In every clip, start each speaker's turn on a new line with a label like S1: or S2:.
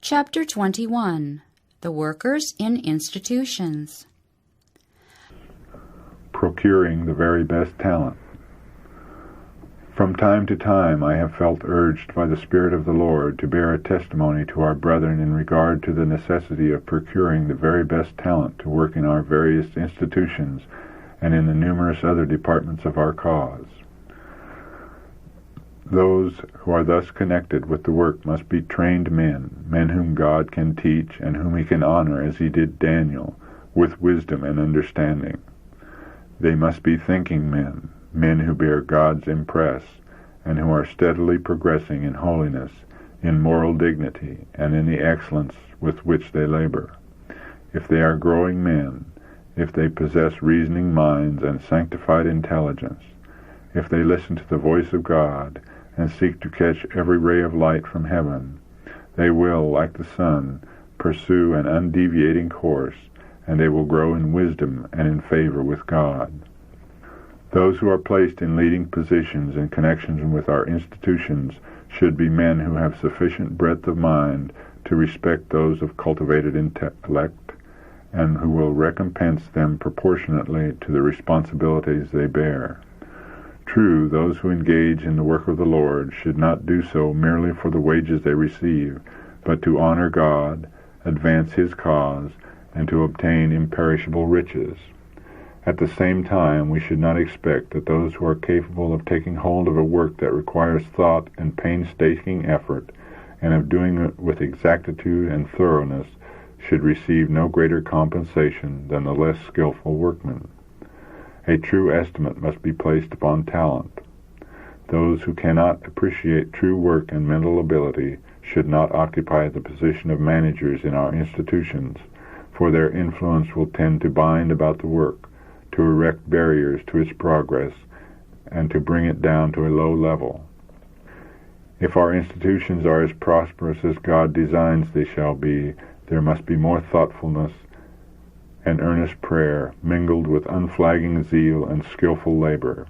S1: Chapter 21. The Workers in Institutions.
S2: Procuring the very best talent. From time to time I have felt urged by the Spirit of the Lord to bear a testimony to our brethren in regard to the necessity of procuring the very best talent to work in our various institutions and in the numerous other departments of our cause. Those who are thus connected with the work must be trained men whom God can teach and whom he can honor as he did Daniel, with wisdom and understanding. They must be thinking men who bear God's impress, and who are steadily progressing in holiness, in moral dignity, and in the excellence with which they labor. If they are growing men, if they possess reasoning minds and sanctified intelligence, if they listen to the voice of God and seek to catch every ray of light from heaven, they will, like the sun, pursue an undeviating course, and they will grow in wisdom and in favor with God. Those who are placed in leading positions in connection with our institutions should be men who have sufficient breadth of mind to respect those of cultivated intellect, and who will recompense them proportionately to the responsibilities they bear. True, those who engage in the work of the Lord should not do so merely for the wages they receive, but to honor God, advance his cause, and to obtain imperishable riches. At the same time, we should not expect that those who are capable of taking hold of a work that requires thought and painstaking effort, and of doing it with exactitude and thoroughness, should receive no greater compensation than the less skillful workmen. A true estimate must be placed upon talent. Those who cannot appreciate true work and mental ability should not occupy the position of managers in our institutions, for their influence will tend to bind about the work, to erect barriers to its progress, and to bring it down to a low level. If our institutions are as prosperous as God designs they shall be, there must be more thoughtfulness and earnest prayer mingled with unflagging zeal and skillful labor.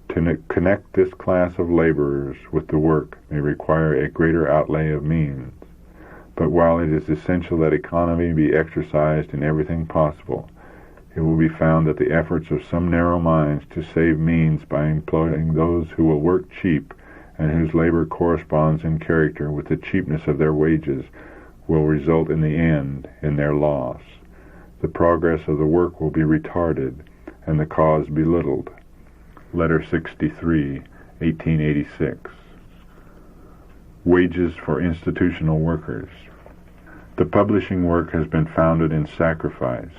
S2: To connect this class of laborers with the work may require a greater outlay of means, but while it is essential that economy be exercised in everything possible, it will be found that the efforts of some narrow minds to save means by employing those who will work cheap and whose labor corresponds in character with the cheapness of their wages will result in the end in their loss. The progress of the work will be retarded and the cause belittled. Letter 63, 1886. Wages for institutional workers. The publishing work has been founded in sacrifice.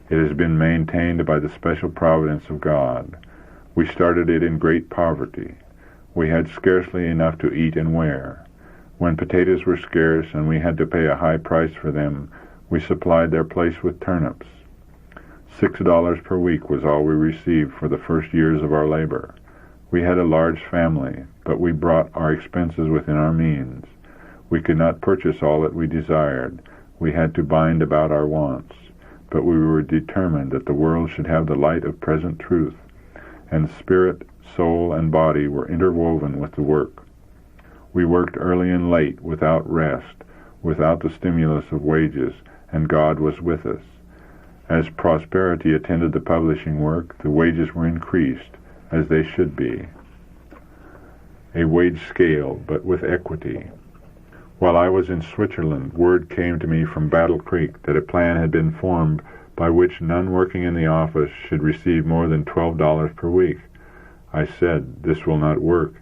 S2: It has been maintained by the special providence of God. We started it in great poverty. We had scarcely enough to eat and wear. When potatoes were scarce and we had to pay a high price for them, we supplied their place with turnips. $6 per week was all we received for the first years of our labor. We had a large family, but we brought our expenses within our means. We could not purchase all that we desired. We had to bind about our wants, but we were determined that the world should have the light of present truth, and spirit, soul, and body were interwoven with the work. We worked early and late, without rest, without the stimulus of wages, and God was with us. As prosperity attended the publishing work, the wages were increased, as they should be. A wage scale, but with equity. While I was in Switzerland, word came to me from Battle Creek that a plan had been formed by which none working in the office should receive more than $12 per week. I said, "This will not work.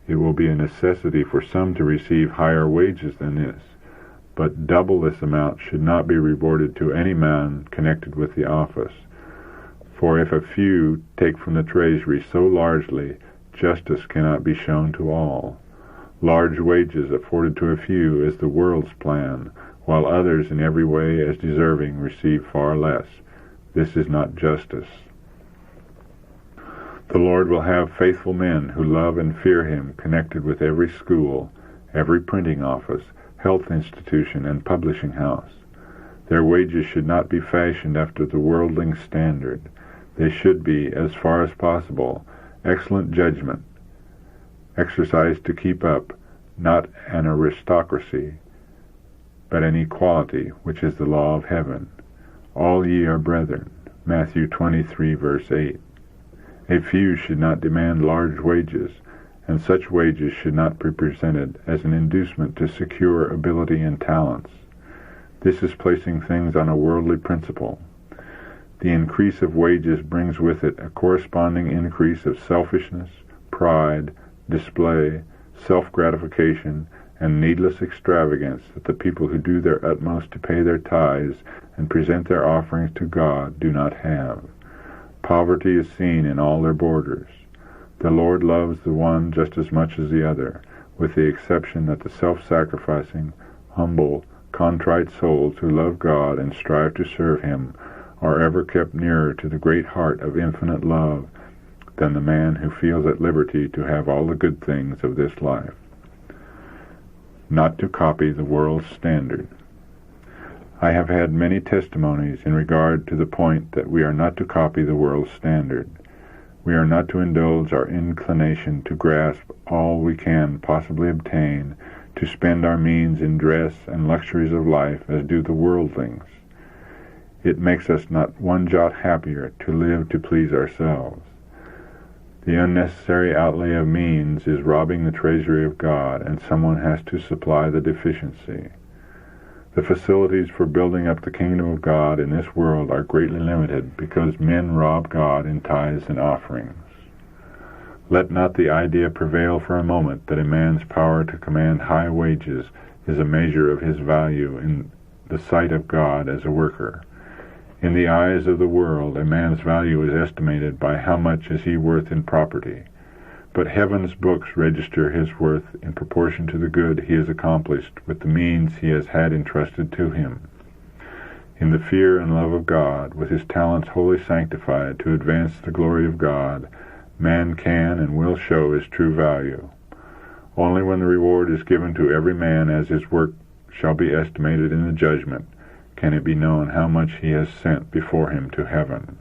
S2: It will be a necessity for some to receive higher wages than this. But double this amount should not be rewarded to any man connected with the office. For if a few take from the treasury so largely, justice cannot be shown to all. Large wages afforded to a few is the world's plan, while others in every way as deserving receive far less. This is not justice. The Lord will have faithful men who love and fear him connected with every school, every printing office, health institution, and publishing house. Their wages should not be fashioned after the worldling standard. They should be, as far as possible, excellent judgment, exercised to keep up, not an aristocracy, but in equality, which is the law of heaven. All ye are brethren. Matthew 23, verse 8. A few should not demand large wages, and such wages should not be presented as an inducement to secure ability and talents. This is placing things on a worldly principle. The increase of wages brings with it a corresponding increase of selfishness, pride, display, self-gratification, and needless extravagance that the people who do their utmost to pay their tithes and present their offerings to God do not have. Poverty is seen in all their borders. The Lord loves the one just as much as the other, with the exception that the self-sacrificing, humble, contrite souls who love God and strive to serve Him are ever kept nearer to the great heart of infinite love than the man who feels at liberty to have all the good things of this life. Not to copy the world's standard. I have had many testimonies in regard to the point that we are not to copy the world's standard. We are not to indulge our inclination to grasp all we can possibly obtain, to spend our means in dress and luxuries of life as do the worldlings. It makes us not one jot happier to live to please ourselves. The unnecessary outlay of means is robbing the treasury of God, and someone has to supply the deficiency. The facilities for building up the kingdom of God in this world are greatly limited because men rob God in tithes and offerings. Let not the idea prevail for a moment that a man's power to command high wages is a measure of his value in the sight of God as a worker. In the eyes of the world, a man's value is estimated by how much is he worth in property. But heaven's books register his worth in proportion to the good he has accomplished with the means he has had entrusted to him. In the fear and love of God, with his talents wholly sanctified to advance the glory of God, man can and will show his true value. Only when the reward is given to every man as his work shall be estimated in the judgment can it be known how much he has sent before him to heaven.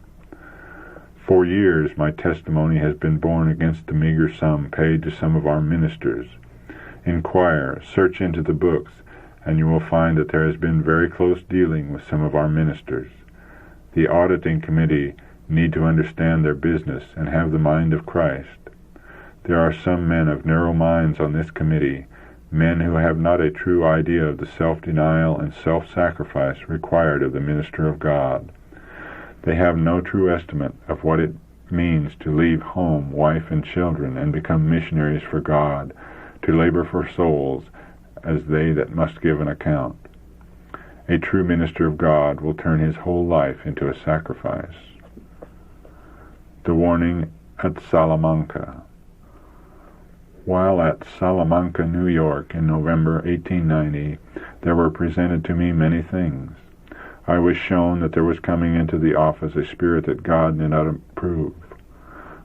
S2: For years my testimony has been borne against the meager sum paid to some of our ministers. Inquire, search into the books, and you will find that there has been very close dealing with some of our ministers. The auditing committee need to understand their business and have the mind of Christ. There are some men of narrow minds on this committee, men who have not a true idea of the self-denial and self-sacrifice required of the minister of God. They have no true estimate of what it means to leave home, wife, and children and become missionaries for God, to labor for souls as they that must give an account. A true minister of God will turn his whole life into a sacrifice. The warning at Salamanca. While at Salamanca, New York, in November 1890, there were presented to me many things. I was shown that there was coming into the office a spirit that God did not approve.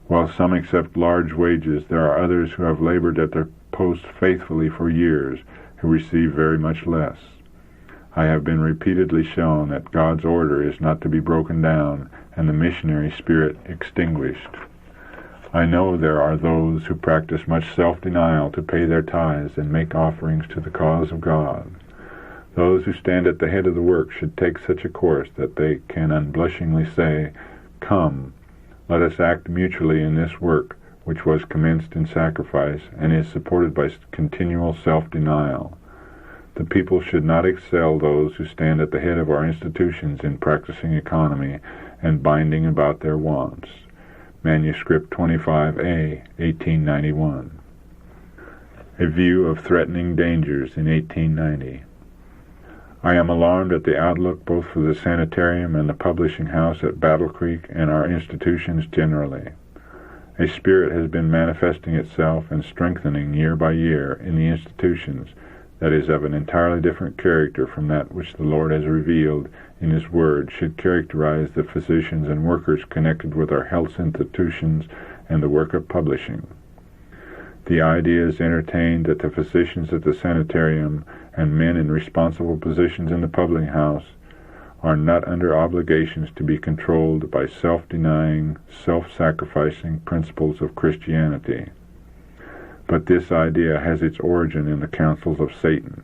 S2: While some accept large wages, there are others who have labored at their post faithfully for years, who receive very much less. I have been repeatedly shown that God's order is not to be broken down and the missionary spirit extinguished. I know there are those who practice much self-denial to pay their tithes and make offerings to the cause of God. Those who stand at the head of the work should take such a course that they can unblushingly say, "Come, let us act mutually in this work, which was commenced in sacrifice and is supported by continual self-denial." The people should not excel those who stand at the head of our institutions in practicing economy and binding about their wants. Manuscript 25A, 1891. A view of threatening dangers in 1890. I am alarmed at the outlook both for the sanitarium and the publishing house at Battle Creek and our institutions generally. A spirit has been manifesting itself and strengthening year by year in the institutions that is of an entirely different character from that which the Lord has revealed in His Word should characterize the physicians and workers connected with our health institutions and the work of publishing. The idea is entertained that the physicians at the sanitarium and men in responsible positions in the publishing house are not under obligations to be controlled by self-denying, self-sacrificing principles of Christianity. But this idea has its origin in the counsels of Satan.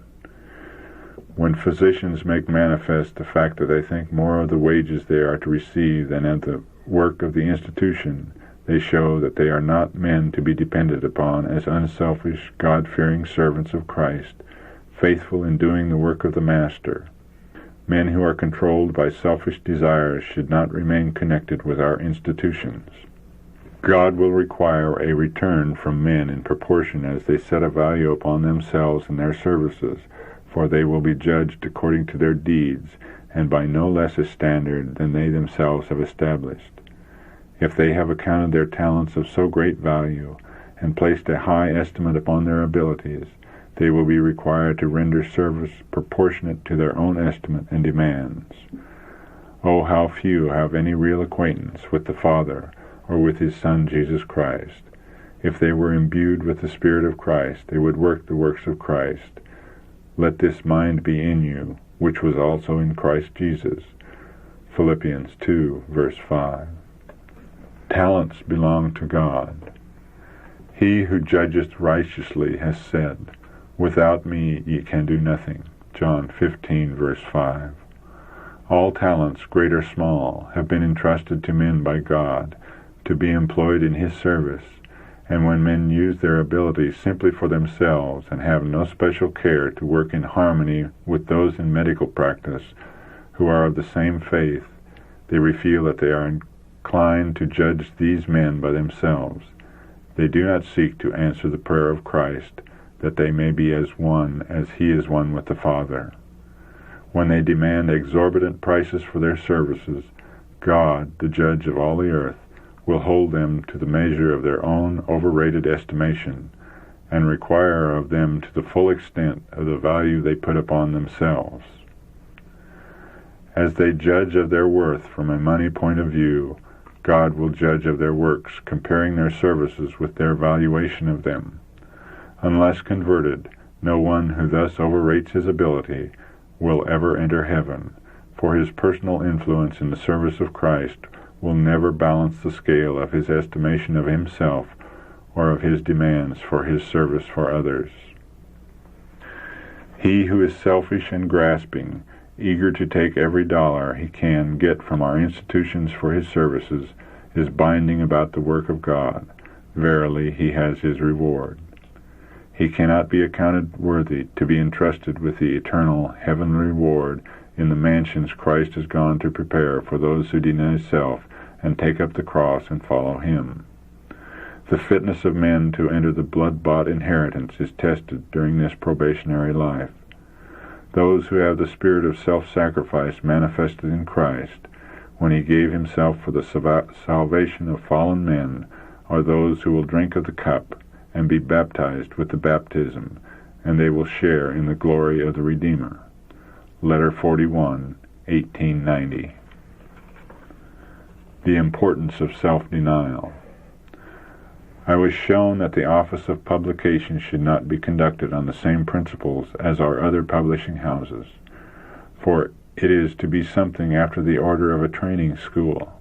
S2: When physicians make manifest the fact that they think more of the wages they are to receive than of the work of the institution, they show that they are not men to be depended upon as unselfish, God-fearing servants of Christ, faithful in doing the work of the Master. Men who are controlled by selfish desires should not remain connected with our institutions. God will require a return from men in proportion as they set a value upon themselves and their services, for they will be judged according to their deeds, and by no less a standard than they themselves have established. If they have accounted their talents of so great value, and placed a high estimate upon their abilities, they will be required to render service proportionate to their own estimate and demands. Oh, how few have any real acquaintance with the Father, or with his Son Jesus Christ. If they were imbued with the Spirit of Christ, they would work the works of Christ. Let this mind be in you, which was also in Christ Jesus. Philippians 2, verse 5. Talents belong to God. He who judgeth righteously has said, "Without me ye can do nothing." John 15, verse 5. All talents, great or small, have been entrusted to men by God to be employed in his service, and when men use their abilities simply for themselves and have no special care to work in harmony with those in medical practice who are of the same faith, they feel that they are inclined to judge these men by themselves. They do not seek to answer the prayer of Christ, that they may be as one as he is one with the Father. When they demand exorbitant prices for their services, God, the judge of all the earth, will hold them to the measure of their own overrated estimation, and require of them to the full extent of the value they put upon themselves. As they judge of their worth from a money point of view, God will judge of their works, comparing their services with their valuation of them. Unless converted, no one who thus overrates his ability will ever enter heaven, for his personal influence in the service of Christ will never balance the scale of his estimation of himself or of his demands for his service for others. He who is selfish and grasping, eager to take every dollar he can get from our institutions for his services, is binding about the work of God. Verily, he has his reward. He cannot be accounted worthy to be entrusted with the eternal heavenly reward in the mansions Christ has gone to prepare for those who deny self and take up the cross and follow him. The fitness of men to enter the blood-bought inheritance is tested during this probationary life. Those who have the spirit of self-sacrifice manifested in Christ, when he gave himself for the salvation of fallen men, are those who will drink of the cup and be baptized with the baptism, and they will share in the glory of the Redeemer. Letter 41, 1890. The Importance of Self-Denial. I was shown that the office of publication should not be conducted on the same principles as our other publishing houses, for it is to be something after the order of a training school.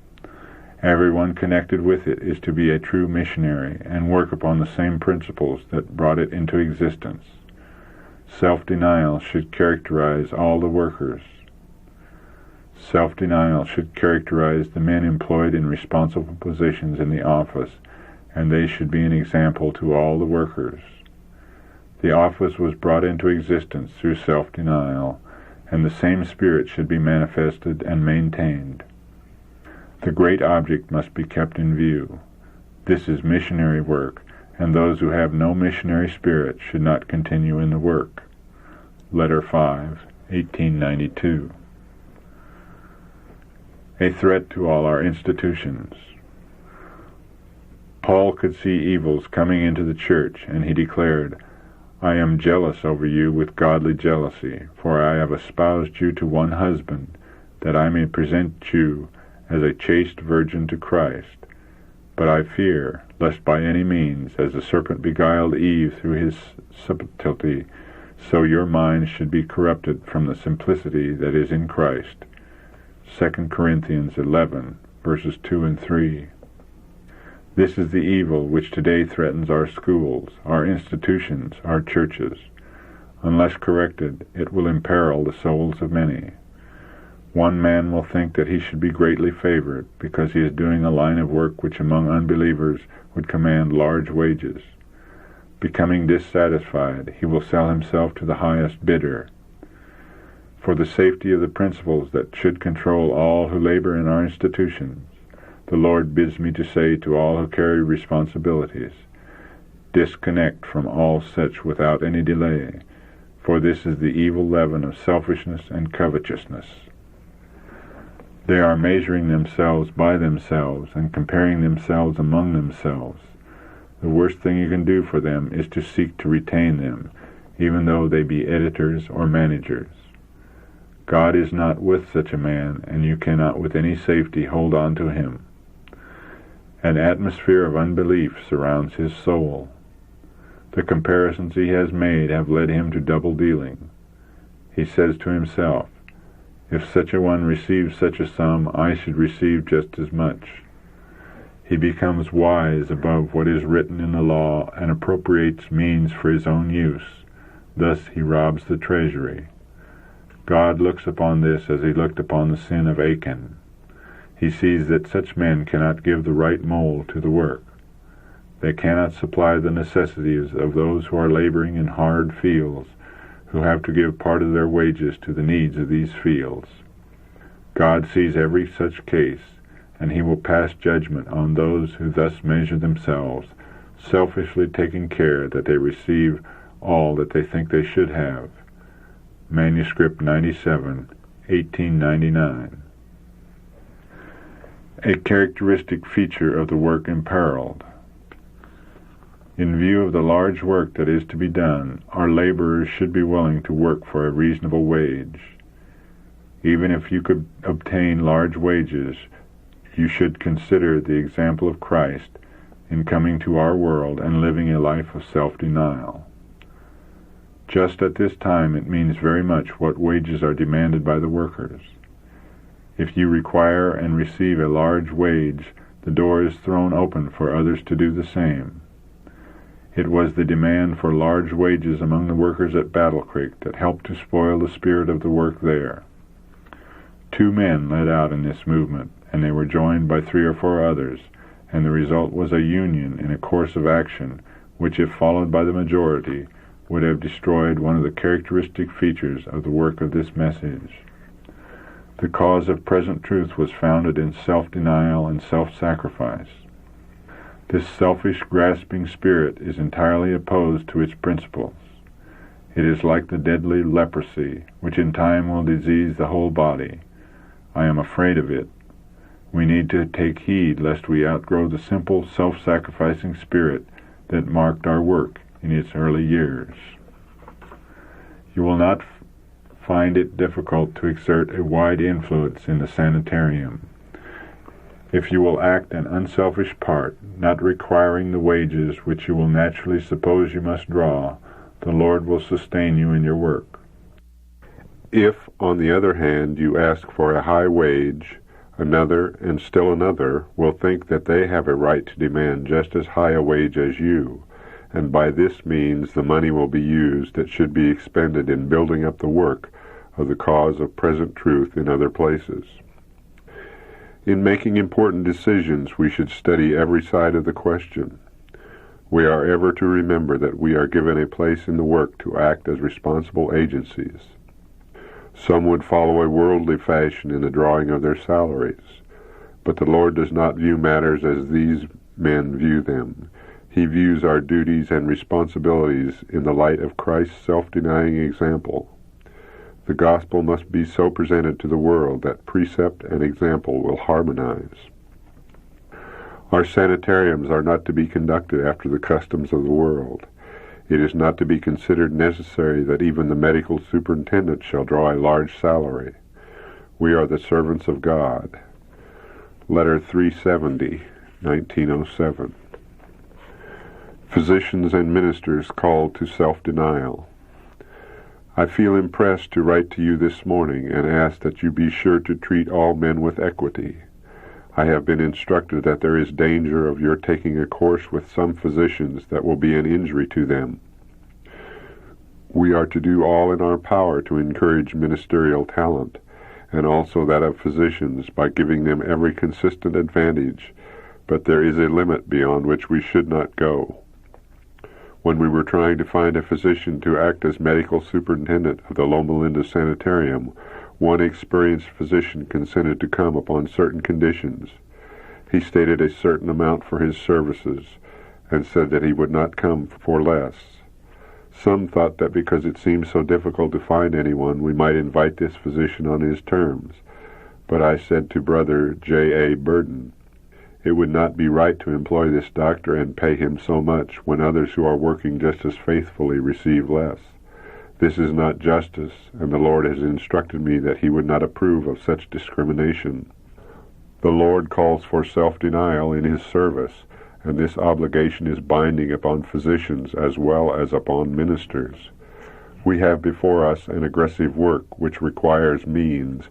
S2: Everyone connected with it is to be a true missionary and work upon the same principles that brought it into existence. Self-denial should characterize all the workers. Self-denial should characterize the men employed in responsible positions in the office, and they should be an example to all the workers. The office was brought into existence through self-denial, and the same spirit should be manifested and maintained. The great object must be kept in view. This is missionary work, and those who have no missionary spirit should not continue in the work. Letter 5, 1892. A threat to all our institutions. Paul could see evils coming into the church, and he declared, "I am jealous over you with godly jealousy, for I have espoused you to one husband, that I may present you as a chaste virgin to Christ. But I fear, lest by any means, as the serpent beguiled Eve through his subtlety, so your minds should be corrupted from the simplicity that is in Christ." 2 Corinthians 11, verses 2 and 3. This is the evil which today threatens our schools, our institutions, our churches. Unless corrected, it will imperil the souls of many. One man will think that he should be greatly favored because he is doing a line of work which among unbelievers would command large wages. Becoming dissatisfied, he will sell himself to the highest bidder. For the safety of the principles that should control all who labor in our institutions, the Lord bids me to say to all who carry responsibilities, disconnect from all such without any delay, for this is the evil leaven of selfishness and covetousness. They are measuring themselves by themselves and comparing themselves among themselves. The worst thing you can do for them is to seek to retain them, even though they be editors or managers. God is not with such a man, and you cannot with any safety hold on to him. An atmosphere of unbelief surrounds his soul. The comparisons he has made have led him to double dealing. He says to himself, if such a one receives such a sum, I should receive just as much. He becomes wise above what is written in the law and appropriates means for his own use. Thus he robs the treasury. God looks upon this as he looked upon the sin of Achan. He sees that such men cannot give the right mold to the work. They cannot supply the necessities of those who are laboring in hard fields, who have to give part of their wages to the needs of these fields. God sees every such case, and he will pass judgment on those who thus measure themselves, selfishly taking care that they receive all that they think they should have. Manuscript 97, 1899. A characteristic feature of the work imperiled. In view of the large work that is to be done, our laborers should be willing to work for a reasonable wage. Even if you could obtain large wages, you should consider the example of Christ in coming to our world and living a life of self-denial. Just at this time it means very much what wages are demanded by the workers. If you require and receive a large wage, the door is thrown open for others to do the same. It was the demand for large wages among the workers at Battle Creek that helped to spoil the spirit of the work there. 2 men led out in this movement, and they were joined by 3 or 4 others, and the result was a union in a course of action which, if followed by the majority, would have destroyed one of the characteristic features of the work of this message. The cause of present truth was founded in self-denial and self-sacrifice. This selfish, grasping spirit is entirely opposed to its principles. It is like the deadly leprosy, which in time will disease the whole body. I am afraid of it. We need to take heed lest we outgrow the simple, self-sacrificing spirit that marked our work in its early years. You will not find it difficult to exert a wide influence in the sanitarium. If you will act an unselfish part, not requiring the wages which you will naturally suppose you must draw, the Lord will sustain you in your work. If, on the other hand, you ask for a high wage, another and still another will think that they have a right to demand just as high a wage as you, and by this means the money will be used that should be expended in building up the work of the cause of present truth in other places. In making important decisions, we should study every side of the question. We are ever to remember that we are given a place in the work to act as responsible agencies. Some would follow a worldly fashion in the drawing of their salaries, but the Lord does not view matters as these men view them. He views our duties and responsibilities in the light of Christ's self-denying example. The gospel must be so presented to the world that precept and example will harmonize. Our sanitariums are not to be conducted after the customs of the world. It is not to be considered necessary that even the medical superintendent shall draw a large salary. We are the servants of God. Letter 370, 1907. Physicians and ministers called to self-denial. I feel impressed to write to you this morning and ask that you be sure to treat all men with equity. I have been instructed that there is danger of your taking a course with some physicians that will be an injury to them.
S3: We are to do all in our power to encourage ministerial talent, and also that of physicians, by giving them every consistent advantage, but there is a limit beyond which we should not go. When we were trying to find a physician to act as medical superintendent of the Loma Linda Sanitarium, one experienced physician consented to come upon certain conditions. He stated a certain amount for his services, and said that he would not come for less. Some thought that because it seemed so difficult to find anyone, we might invite this physician on his terms. But I said to Brother J. A. Burden, it would not be right to employ this doctor and pay him so much when others who are working just as faithfully receive less. This is not justice, and the Lord has instructed me that he would not approve of such discrimination. The Lord calls for self-denial in his service, and this obligation is binding upon physicians as well as upon ministers. We have before us an aggressive work which requires means,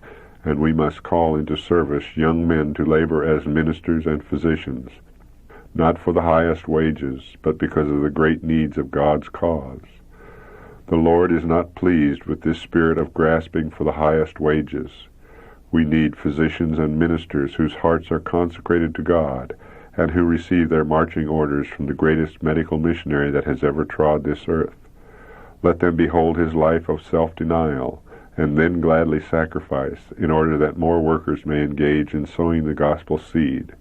S3: and we must call into service young men to labor as ministers and physicians, not for the highest wages, but because of the great needs of God's cause. The Lord is not pleased with this spirit of grasping for the highest wages. We need physicians and ministers whose hearts are consecrated to God, and who receive their marching orders from the greatest medical missionary that has ever trod this earth. Let them behold his life of self-denial, and then gladly sacrifice, in order that more workers may engage in sowing the gospel seed.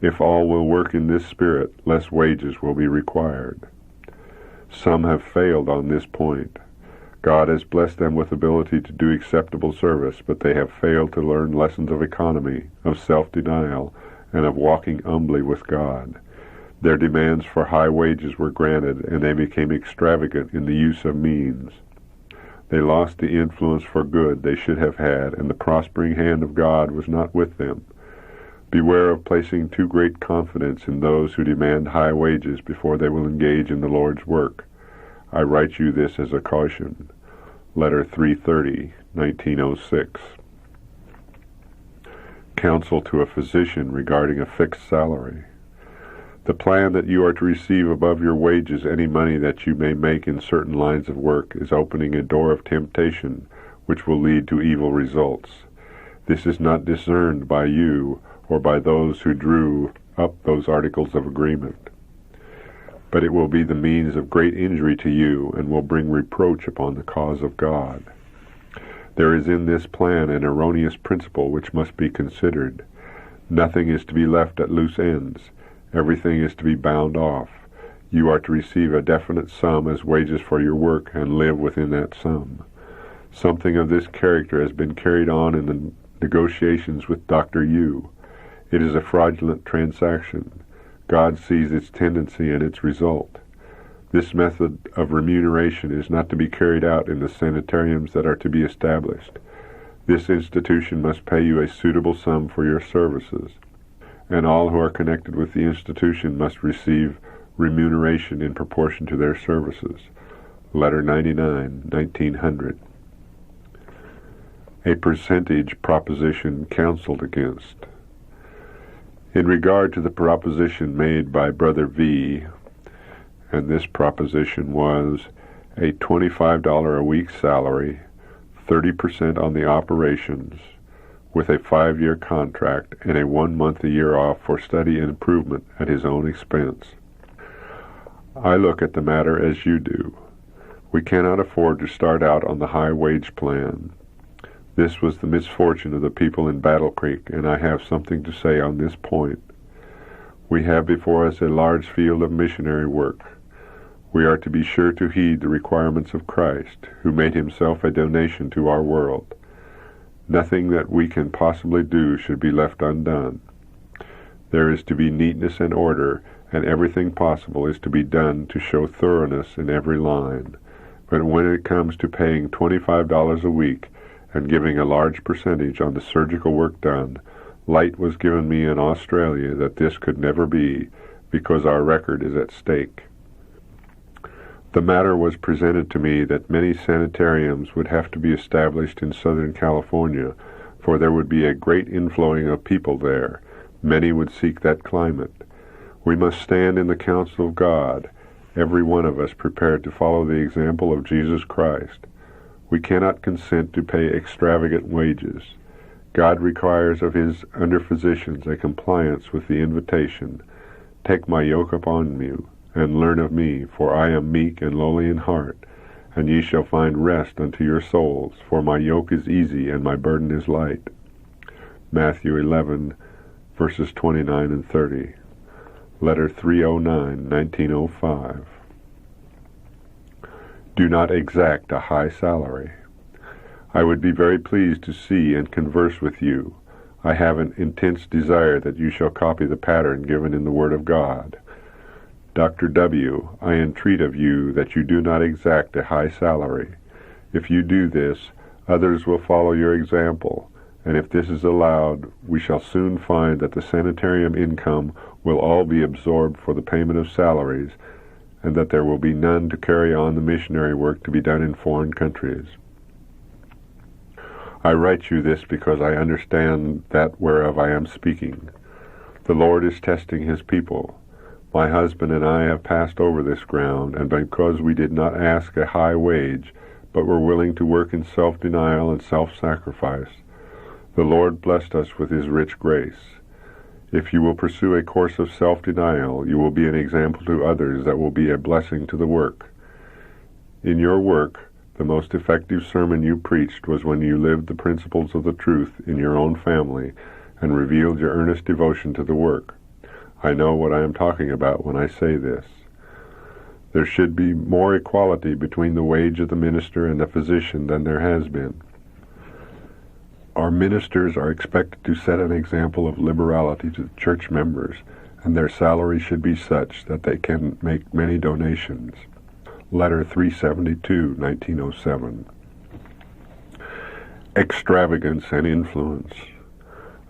S3: If all will work in this spirit, less wages will be required. Some have failed on this point. God has blessed them with ability to do acceptable service, but they have failed to learn lessons of economy, of self-denial, and of walking humbly with God. Their demands for high wages were granted, and they became extravagant in the use of means. They lost the influence for good they should have had, and the prospering hand of God was not with them. Beware of placing too great confidence in those who demand high wages before they will engage in the Lord's work. I write you this as a caution. Letter 330, 1906. Counsel to a physician regarding a fixed salary. The plan that you are to receive above your wages any money that you may make in certain lines of work is opening a door of temptation which will lead to evil results. This is not discerned by you or by those who drew up those articles of agreement, but it will be the means of great injury to you and will bring reproach upon the cause of God. There is in this plan an erroneous principle which must be considered. Nothing is to be left at loose ends. Everything is to be bound off. You are to receive a definite sum as wages for your work and live within that sum. Something of this character has been carried on in the negotiations with Dr. Yu. It is a fraudulent transaction. God sees its tendency and its result. This method of remuneration is not to be carried out in the sanitariums that are to be established. This institution must pay you a suitable sum for your services, and all who are connected with the institution must receive remuneration in proportion to their services. Letter 99, 1900. A percentage proposition counseled against. In regard to the proposition made by Brother V, and this proposition was a $25 a week salary, 30% on the operations, with a 5-year contract and a 1 month a year off for study and improvement at his own expense. I look at the matter as you do. We cannot afford to start out on the high wage plan. This was the misfortune of the people in Battle Creek, and I have something to say on this point. We have before us a large field of missionary work. We are to be sure to heed the requirements of Christ, who made himself a donation to our world. Nothing that we can possibly do should be left undone. There is to be neatness and order, and everything possible is to be done to show thoroughness in every line. But when it comes to paying $25 a week and giving a large percentage on the surgical work done, light was given me in Australia that this could never be, because our record is at stake. The matter was presented to me that many sanitariums would have to be established in Southern California, for there would be a great inflowing of people there. Many would seek that climate. We must stand in the counsel of God, every one of us prepared to follow the example of Jesus Christ. We cannot consent to pay extravagant wages. God requires of his under-physicians a compliance with the invitation, "Take my yoke upon you, and learn of me, for I am meek and lowly in heart, and ye shall find rest unto your souls, for my yoke is easy and my burden is light." Matthew 11, verses 29 and 30. Letter 309, 1905. Do not exact a high salary. I would be very pleased to see and converse with you. I have an intense desire that you shall copy the pattern given in the Word of God. Dr. W., I entreat of you that you do not exact a high salary. If you do this, others will follow your example, and if this is allowed, we shall soon find that the sanitarium income will all be absorbed for the payment of salaries, and that there will be none to carry on the missionary work to be done in foreign countries. I write you this because I understand that whereof I am speaking. The Lord is testing his people. My husband and I have passed over this ground, and because we did not ask a high wage, but were willing to work in self-denial and self-sacrifice, the Lord blessed us with his rich grace. If you will pursue a course of self-denial, you will be an example to others that will be a blessing to the work. In your work, the most effective sermon you preached was when you lived the principles of the truth in your own family and revealed your earnest devotion to the work. I know what I am talking about when I say this. There should be more equality between the wage of the minister and the physician than there has been. Our ministers are expected to set an example of liberality to the church members, and their salary should be such that they can make many donations. Letter 372, 1907. Extravagance and influence.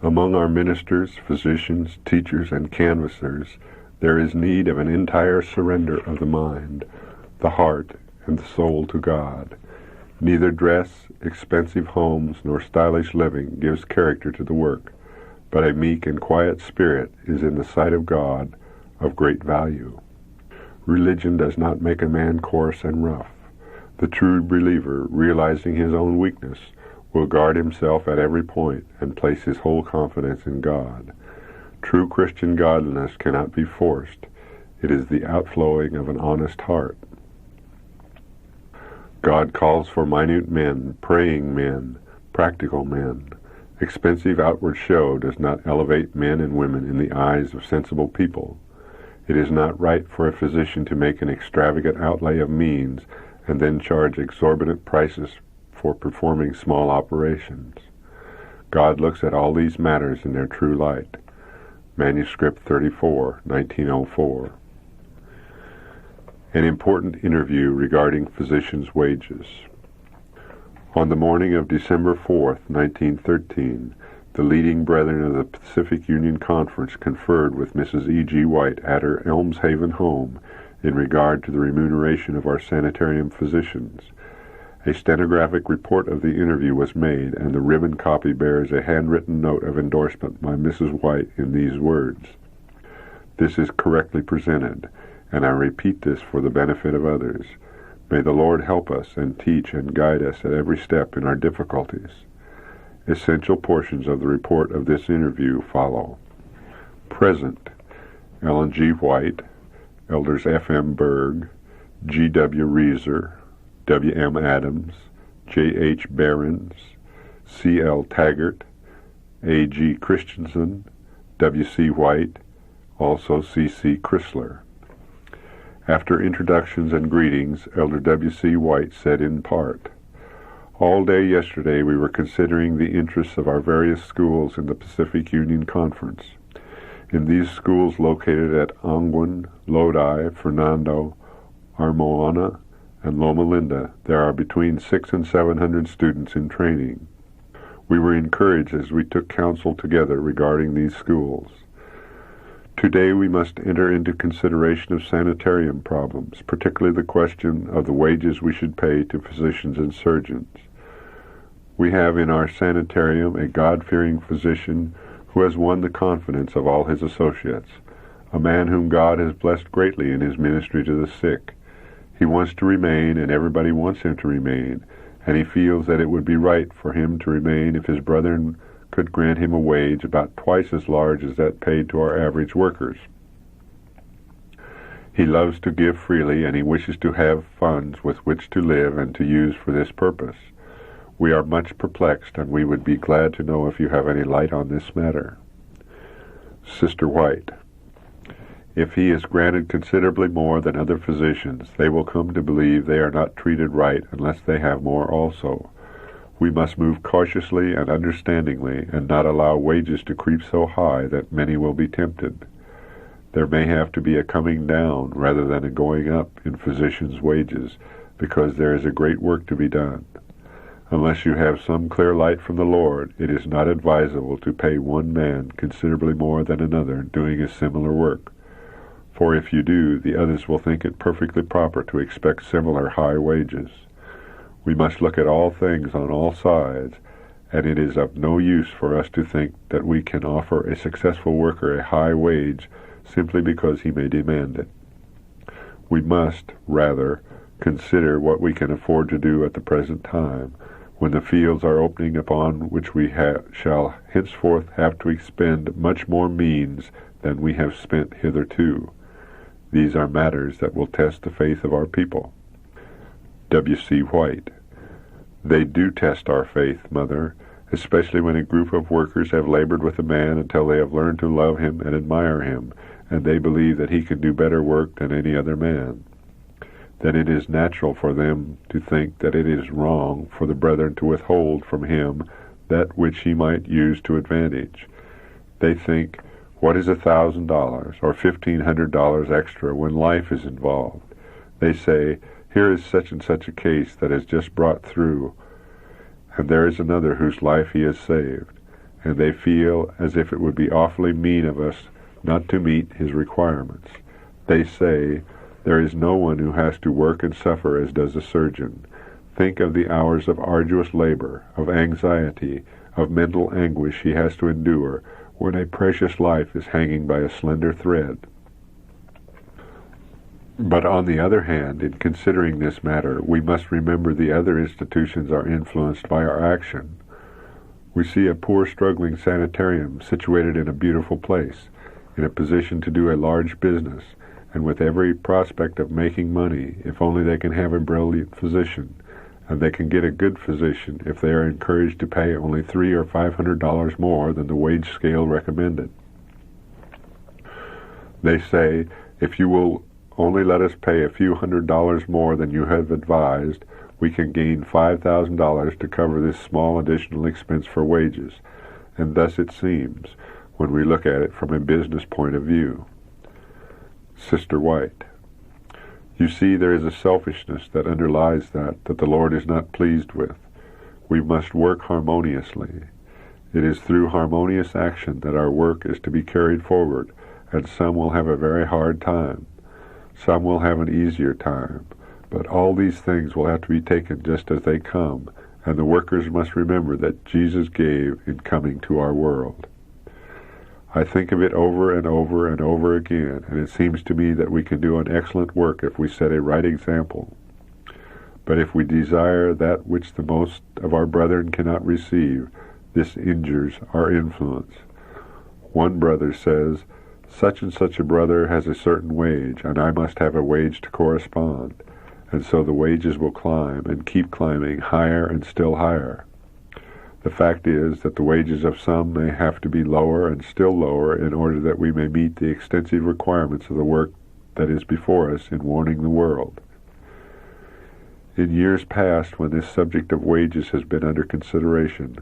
S3: Among our ministers, physicians, teachers, and canvassers, there is need of an entire surrender of the mind, the heart, and the soul to God. Neither dress, expensive homes, nor stylish living gives character to the work, but a meek and quiet spirit is in the sight of God of great value. Religion does not make a man coarse and rough. The true believer, realizing his own weakness, will guard himself at every point and place his whole confidence in God. True Christian godliness cannot be forced. It is the outflowing of an honest heart. God calls for minute men, praying men, practical men. Expensive outward show does not elevate men and women in the eyes of sensible people. It is not right for a physician to make an extravagant outlay of means and then charge exorbitant prices for performing small operations. God looks at all these matters in their true light. Manuscript 34, 1904. An important interview regarding physicians' wages. On the morning of December 4th, 1913, the leading brethren of the Pacific Union Conference conferred with Mrs. E.G. White at her Elms Haven home in regard to the remuneration of our sanitarium physicians. A stenographic report of the interview was made, and the ribbon copy bears a handwritten note of endorsement by Mrs. White in these words: "This is correctly presented, and I repeat this for the benefit of others. May the Lord help us and teach and guide us at every step in our difficulties." Essential portions of the report of this interview follow. Present: Ellen G. White, Elders F. M. Berg, G. W. Reeser, W. M. Adams, J. H. Behrens, C. L. Taggart, A. G. Christensen, W. C. White, also C. C. Chrysler. After introductions and greetings, Elder W. C. White said in part, "All day yesterday we were considering the interests of our various schools in the Pacific Union Conference. In these schools located at Angwin, Lodi, Fernando, Armoana, and Loma Linda, there are between 600 and 700 students in training. We were encouraged as we took counsel together regarding these schools. Today we must enter into consideration of sanitarium problems, particularly the question of the wages we should pay to physicians and surgeons. We have in our sanitarium a God-fearing physician who has won the confidence of all his associates. a man whom God has blessed greatly in his ministry to the sick. He wants to remain, and everybody wants him to remain, and he feels that it would be right for him to remain if his brethren could grant him a wage about twice as large as that paid to our average workers. He loves to give freely, and he wishes to have funds with which to live and to use for this purpose. We are much perplexed, and we would be glad to know if you have any light on this matter. Sister White, if he is granted considerably more than other physicians, they will come to believe they are not treated right unless they have more also. We must move cautiously and understandingly, and not allow wages to creep so high that many will be tempted. There may have to be a coming down rather than a going up in physicians' wages, because there is a great work to be done. Unless you have some clear light from the Lord, it is not advisable to pay one man considerably more than another doing a similar work. For if you do, the others will think it perfectly proper to expect similar high wages. We must look at all things on all sides, and it is of no use for us to think that we can offer a successful worker a high wage simply because he may demand it. We must, rather, consider what we can afford to do at the present time, when the fields are opening upon which we shall henceforth have to expend much more means than we have spent hitherto. These are matters that will test the faith of our people. W.C. White. They do test our faith, Mother, especially when a group of workers have labored with a man until they have learned to love him and admire him, and they believe that he can do better work than any other man. Then it is natural for them to think that it is wrong for the brethren to withhold from him that which he might use to advantage. They think, what is $1,000 or $1,500 extra when life is involved? They say, here is such and such a case that has just brought through, and there is another whose life he has saved, and they feel as if it would be awfully mean of us not to meet his requirements. They say, there is no one who has to work and suffer as does a surgeon. Think of the hours of arduous labor, of anxiety, of mental anguish he has to endure when a precious life is hanging by a slender thread. But on the other hand, in considering this matter, we must remember the other institutions are influenced by our action. We see a poor struggling sanitarium situated in a beautiful place, in a position to do a large business, and with every prospect of making money, if only they can have a brilliant physician, and they can get a good physician if they are encouraged to pay only $300 or $500 more than the wage scale recommended. They say, if you will only let us pay a few $100s more than you have advised, we can gain $5,000 to cover this small additional expense for wages, and thus it seems, when we look at it from a business point of view. Sister White. You see, there is a selfishness that underlies that the Lord is not pleased with. We must work harmoniously. It is through harmonious action that our work is to be carried forward, and some will have a very hard time. Some will have an easier time, but all these things will have to be taken just as they come, and the workers must remember that Jesus gave in coming to our world. I think of it over and over and over again, and it seems to me that we can do an excellent work if we set a right example. But if we desire that which the most of our brethren cannot receive, this injures our influence. One brother says, such and such a brother has a certain wage, and I must have a wage to correspond, and so the wages will climb and keep climbing higher and still higher. The fact is that the wages of some may have to be lower and still lower in order that we may meet the extensive requirements of the work that is before us in warning the world. In years past, when this subject of wages has been under consideration,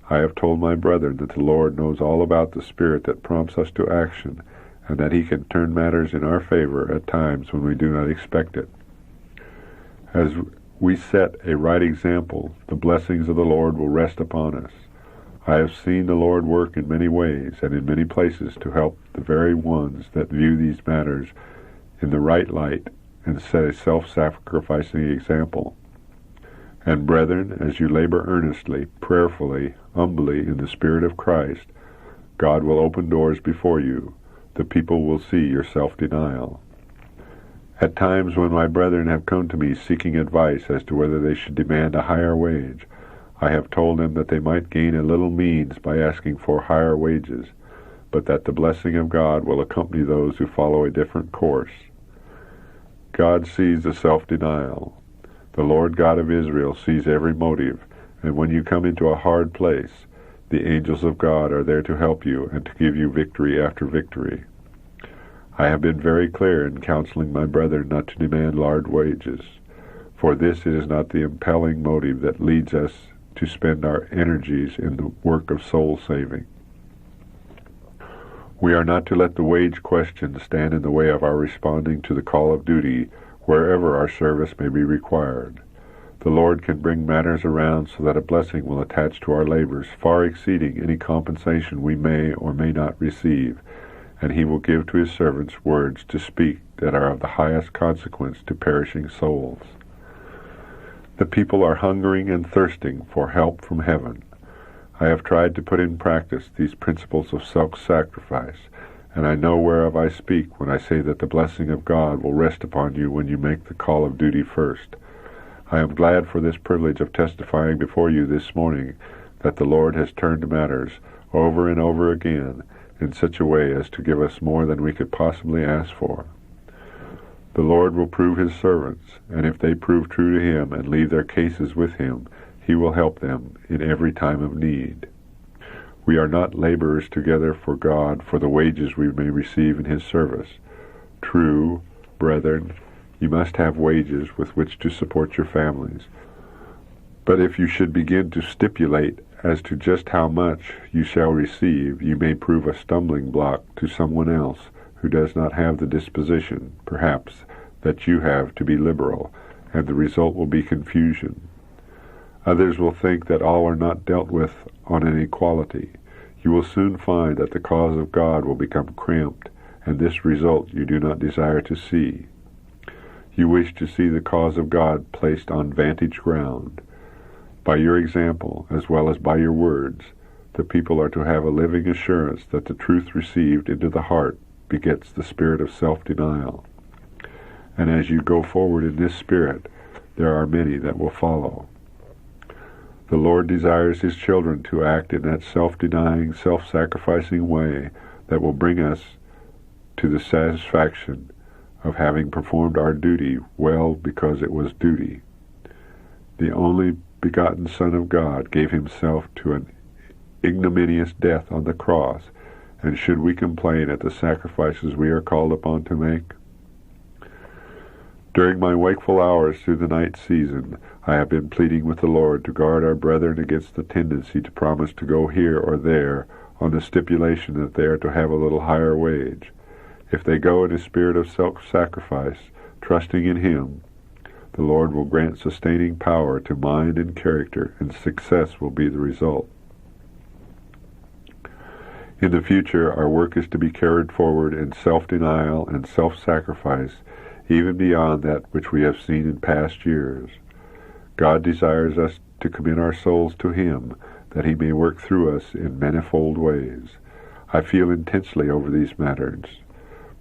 S3: I have told my brethren that the Lord knows all about the spirit that prompts us to action, and that he can turn matters in our favor at times when we do not expect it. As we set a right example, the blessings of the Lord will rest upon us. I have seen the Lord work in many ways and in many places to help the very ones that view these matters in the right light and set a self-sacrificing example. And brethren, as you labor earnestly, prayerfully, humbly in the Spirit of Christ, God will open doors before you. the people will see your self-denial. At times when my brethren have come to me seeking advice as to whether they should demand a higher wage, I have told them that they might gain a little means by asking for higher wages, but that the blessing of God will accompany those who follow a different course. God sees the self-denial. The Lord God of Israel sees every motive, and when you come into a hard place, the angels of God are there to help you and to give you victory after victory. I have been very clear in counseling my brethren not to demand large wages, for this is not the impelling motive that leads us to spend our energies in the work of soul saving. We are not to let the wage question stand in the way of our responding to the call of duty wherever our service may be required. The Lord can bring matters around so that a blessing will attach to our labors far exceeding any compensation we may or may not receive, and He will give to His servants words to speak that are of the highest consequence to perishing souls. The people are hungering and thirsting for help from heaven. I have tried to put in practice these principles of self-sacrifice, and I know whereof I speak when I say that the blessing of God will rest upon you when you make the call of duty first. I am glad for this privilege of testifying before you this morning that the Lord has turned matters over and over again in such a way as to give us more than we could possibly ask for. The Lord will prove His servants, and if they prove true to Him and leave their cases with Him, He will help them in every time of need. We are not laborers together for God for the wages we may receive in His service. True, brethren, you must have wages with which to support your families. But if you should begin to stipulate as to just how much you shall receive, you may prove a stumbling block to someone else who does not have the disposition, perhaps, that you have to be liberal, and the result will be confusion. Others will think that all are not dealt with on an equality. You will soon find that the cause of God will become cramped, and this result you do not desire to see. You wish to see the cause of God placed on vantage ground. By your example, as well as by your words, the people are to have a living assurance that the truth received into the heart begets the spirit of self-denial. And as you go forward in this spirit, there are many that will follow. The Lord desires His children to act in that self-denying, self-sacrificing way that will bring us to the satisfaction of having performed our duty well because it was duty. The only begotten Son of God gave Himself to an ignominious death on the cross, and should we complain at the sacrifices we are called upon to make? During my wakeful hours through the night season, I have been pleading with the Lord to guard our brethren against the tendency to promise to go here or there on the stipulation that they are to have a little higher wage. If they go in a spirit of self-sacrifice, trusting in Him, the Lord will grant sustaining power to mind and character, and success will be the result. In the future, our work is to be carried forward in self-denial and self-sacrifice, even beyond that which we have seen in past years. God desires us to commit our souls to Him, that He may work through us in manifold ways. I feel intensely over these matters.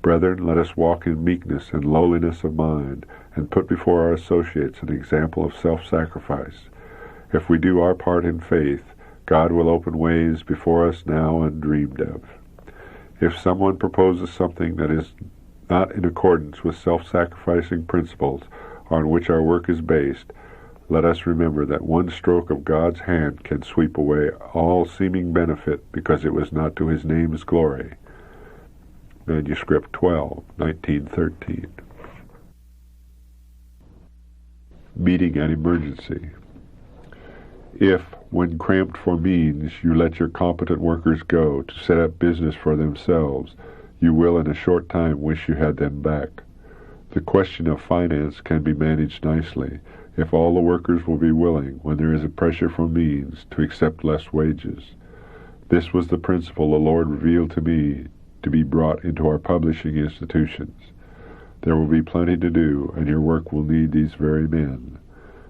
S3: Brethren, let us walk in meekness and lowliness of mind, and put before our associates an example of self-sacrifice. If we do our part in faith, God will open ways before us now undreamed of. If someone proposes something that is not in accordance with self-sacrificing principles on which our work is based, let us remember that one stroke of God's hand can sweep away all seeming benefit because it was not to His name's glory. Manuscript 12, 1913. Meeting an emergency. If, when cramped for means, you let your competent workers go to set up business for themselves, you will in a short time wish you had them back. The question of finance can be managed nicely if all the workers will be willing, when there is a pressure for means, to accept less wages. This was the principle the Lord revealed to me to be brought into our publishing institutions. There will be plenty to do, and your work will need these very men.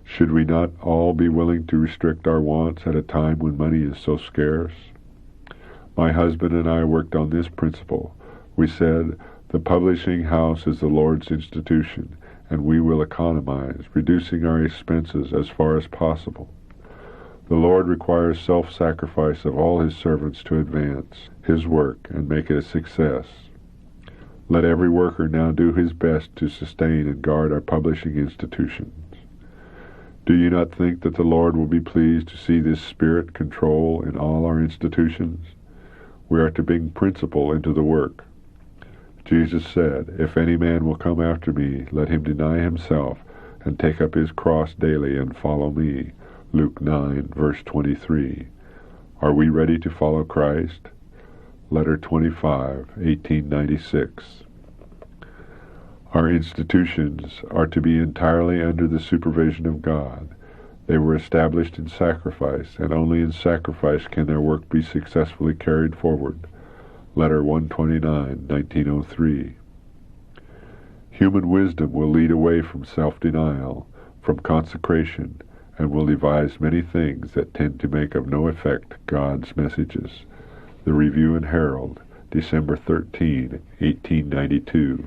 S3: Should we not all be willing to restrict our wants at a time when money is so scarce? My husband and I worked on this principle. We said, the publishing house is the Lord's institution, and we will economize, reducing our expenses as far as possible. The Lord requires self-sacrifice of all his servants to advance his work and make it a success. Let every worker now do his best to sustain and guard our publishing institutions. Do you not think that the Lord will be pleased to see this spirit control in all our institutions? We are to bring principle into the work. Jesus said, "If any man will come after me, let him deny himself and take up his cross daily and follow me." Luke 9, verse 23. Are we ready to follow Christ? Letter 25, 1896. Our institutions are to be entirely under the supervision of God. They were established in sacrifice, and only in sacrifice can their work be successfully carried forward. Letter 129, 1903. Human wisdom will lead away from self-denial, from consecration, and will devise many things that tend to make of no effect God's messages. The Review and Herald, December 13, 1892.